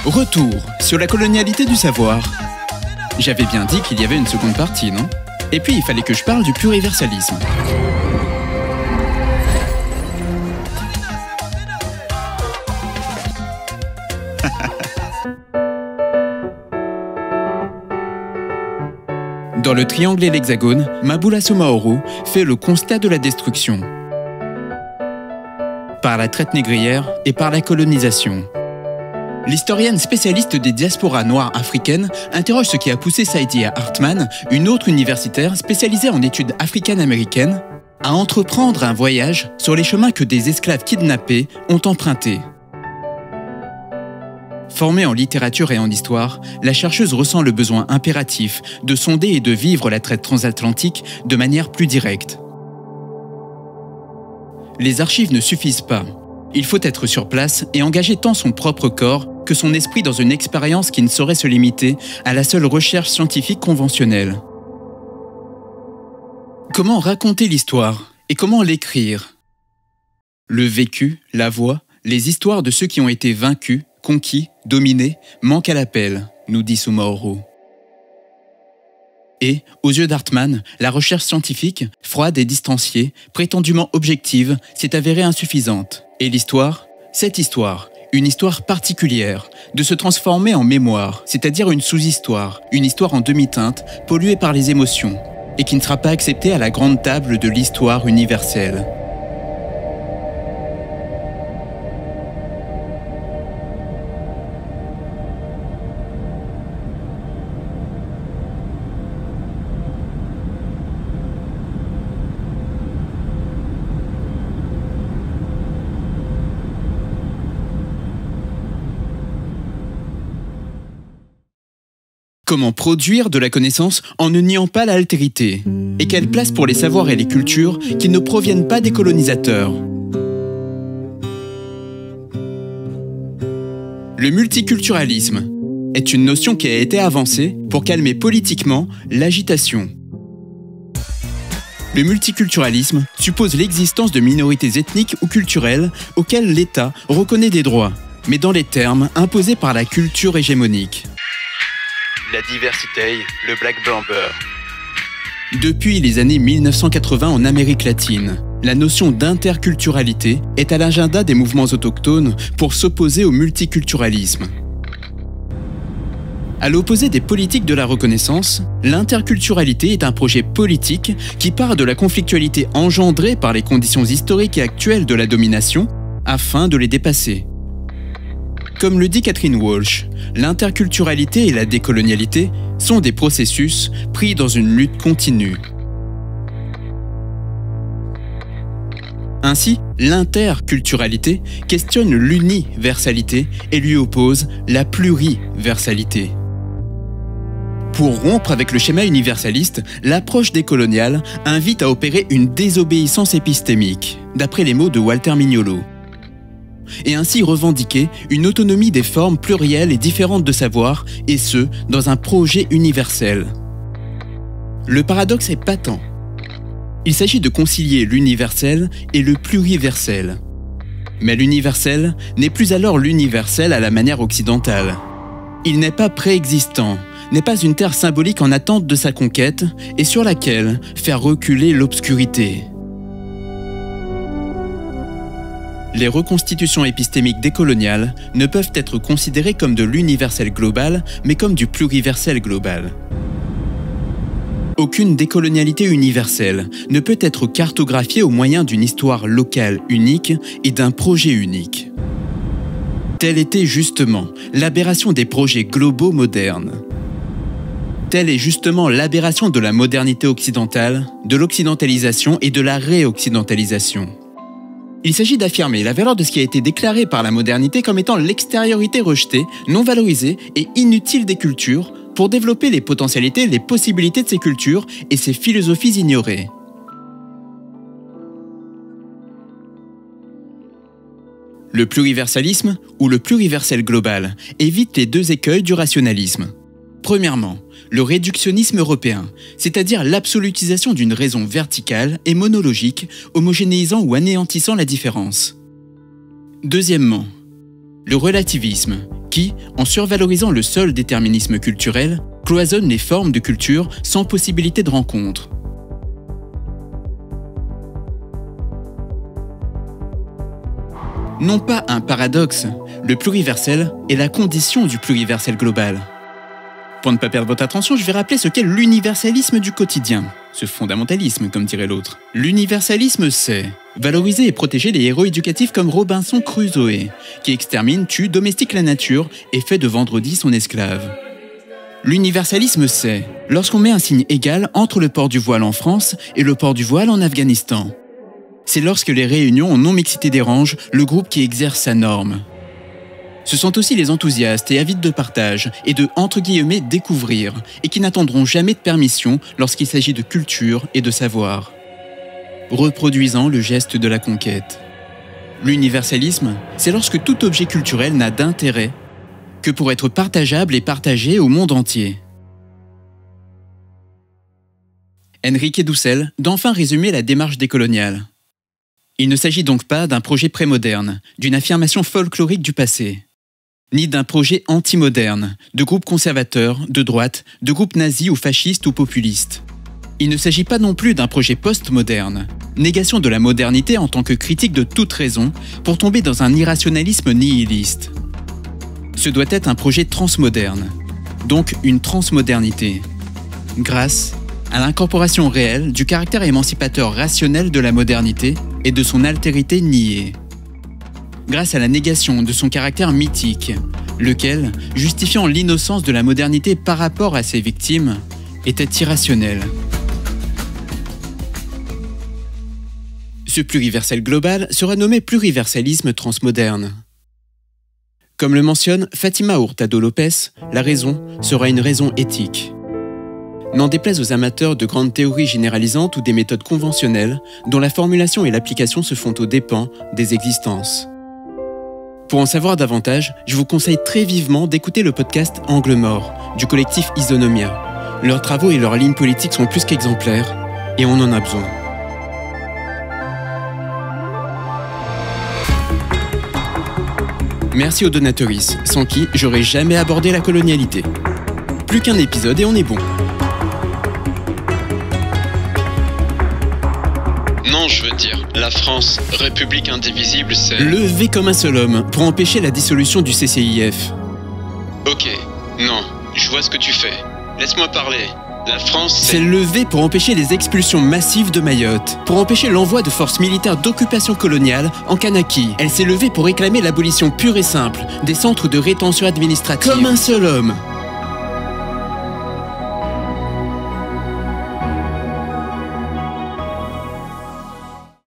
Retour sur la colonialité du savoir. J'avais bien dit qu'il y avait une seconde partie, non? Et puis il fallait que je parle du pluriversalisme. Dans le triangle et l'hexagone, Mabula Somaoro fait le constat de la destruction par la traite négrière et par la colonisation. L'historienne spécialiste des diasporas noires africaines interroge ce qui a poussé Saidiya Hartman, une autre universitaire spécialisée en études africaines-américaines, à entreprendre un voyage sur les chemins que des esclaves kidnappés ont empruntés. Formée en littérature et en histoire, la chercheuse ressent le besoin impératif de sonder et de vivre la traite transatlantique de manière plus directe. Les archives ne suffisent pas. Il faut être sur place et engager tant son propre corps que son esprit dans une expérience qui ne saurait se limiter à la seule recherche scientifique conventionnelle. Comment raconter l'histoire et comment l'écrire? Le vécu, la voix, les histoires de ceux qui ont été vaincus, conquis, dominés, manquent à l'appel, nous dit Somaoro. Et, aux yeux d'Hartman, la recherche scientifique, froide et distanciée, prétendument objective, s'est avérée insuffisante. Et l'histoire, cette histoire, une histoire particulière, de se transformer en mémoire, c'est-à-dire une sous-histoire, une histoire en demi-teinte, polluée par les émotions, et qui ne sera pas acceptée à la grande table de l'histoire universelle. Comment produire de la connaissance en ne niant pas l'altérité? Et quelle place pour les savoirs et les cultures qui ne proviennent pas des colonisateurs? Le multiculturalisme est une notion qui a été avancée pour calmer politiquement l'agitation. Le multiculturalisme suppose l'existence de minorités ethniques ou culturelles auxquelles l'État reconnaît des droits, mais dans les termes imposés par la culture hégémonique. La diversité, le black blamber. Depuis les années 1980 en Amérique latine, la notion d'interculturalité est à l'agenda des mouvements autochtones pour s'opposer au multiculturalisme. À l'opposé des politiques de la reconnaissance, l'interculturalité est un projet politique qui part de la conflictualité engendrée par les conditions historiques et actuelles de la domination afin de les dépasser. Comme le dit Catherine Walsh, l'interculturalité et la décolonialité sont des processus pris dans une lutte continue. Ainsi, l'interculturalité questionne l'universalité et lui oppose la pluriversalité. Pour rompre avec le schéma universaliste, l'approche décoloniale invite à opérer une désobéissance épistémique, d'après les mots de Walter Mignolo, et ainsi revendiquer une autonomie des formes plurielles et différentes de savoir, et ce, dans un projet universel. Le paradoxe est patent. Il s'agit de concilier l'universel et le pluriversel. Mais l'universel n'est plus alors l'universel à la manière occidentale. Il n'est pas préexistant, n'est pas une terre symbolique en attente de sa conquête et sur laquelle faire reculer l'obscurité. Les reconstitutions épistémiques décoloniales ne peuvent être considérées comme de l'universel global, mais comme du pluriversel global. Aucune décolonialité universelle ne peut être cartographiée au moyen d'une histoire locale unique et d'un projet unique. Telle était justement l'aberration des projets globaux modernes. Telle est justement l'aberration de la modernité occidentale, de l'occidentalisation et de la réoccidentalisation. Il s'agit d'affirmer la valeur de ce qui a été déclaré par la modernité comme étant l'extériorité rejetée, non valorisée et inutile des cultures pour développer les potentialités et les possibilités de ces cultures et ces philosophies ignorées. Le pluriversalisme ou le pluriversel global évite les deux écueils du rationalisme. Premièrement, le réductionnisme européen, c'est-à-dire l'absolutisation d'une raison verticale et monologique, homogénéisant ou anéantissant la différence. Deuxièmement, le relativisme, qui, en survalorisant le seul déterminisme culturel, cloisonne les formes de culture sans possibilité de rencontre. Non pas un paradoxe, le pluriversel est la condition du pluriversel global. Pour ne pas perdre votre attention, je vais rappeler ce qu'est l'universalisme du quotidien. Ce fondamentalisme, comme dirait l'autre. L'universalisme, c'est valoriser et protéger les héros éducatifs comme Robinson Crusoe, qui extermine, tue, domestique la nature et fait de vendredi son esclave. L'universalisme, c'est lorsqu'on met un signe égal entre le port du voile en France et le port du voile en Afghanistan. C'est lorsque les réunions en non-mixité dérangent le groupe qui exerce sa norme. Ce sont aussi les enthousiastes et avides de partage et de « découvrir » et qui n'attendront jamais de permission lorsqu'il s'agit de culture et de savoir, reproduisant le geste de la conquête. L'universalisme, c'est lorsque tout objet culturel n'a d'intérêt que pour être partageable et partagé au monde entier. Enrique Dussel d'enfin résumer la démarche décoloniale. Il ne s'agit donc pas d'un projet prémoderne, d'une affirmation folklorique du passé, ni d'un projet anti-moderne, de groupes conservateurs, de droite, de groupes nazis ou fascistes ou populistes. Il ne s'agit pas non plus d'un projet post-moderne, négation de la modernité en tant que critique de toute raison pour tomber dans un irrationalisme nihiliste. Ce doit être un projet transmoderne, donc une transmodernité, grâce à l'incorporation réelle du caractère émancipateur rationnel de la modernité et de son altérité niée. Grâce à la négation de son caractère mythique, lequel, justifiant l'innocence de la modernité par rapport à ses victimes, était irrationnel. Ce pluriversel global sera nommé pluriversalisme transmoderne. Comme le mentionne Fatima Hurtado Lopez, la raison sera une raison éthique. N'en déplaise aux amateurs de grandes théories généralisantes ou des méthodes conventionnelles dont la formulation et l'application se font aux dépens des existences. Pour en savoir davantage, je vous conseille très vivement d'écouter le podcast Angle Mort du collectif Isonomia. Leurs travaux et leurs lignes politiques sont plus qu'exemplaires et on en a besoin. Merci aux donatrices, sans qui j'aurais jamais abordé la colonialité. Plus qu'un épisode et on est bon. Non, je veux dire, la France, république indivisible, c'est... Lever comme un seul homme pour empêcher la dissolution du CCIF. Ok, non, je vois ce que tu fais. Laisse-moi parler. La France, c'est lever pour empêcher les expulsions massives de Mayotte, pour empêcher l'envoi de forces militaires d'occupation coloniale en Kanaki. Elle s'est levée pour réclamer l'abolition pure et simple des centres de rétention administrative. Comme un seul homme.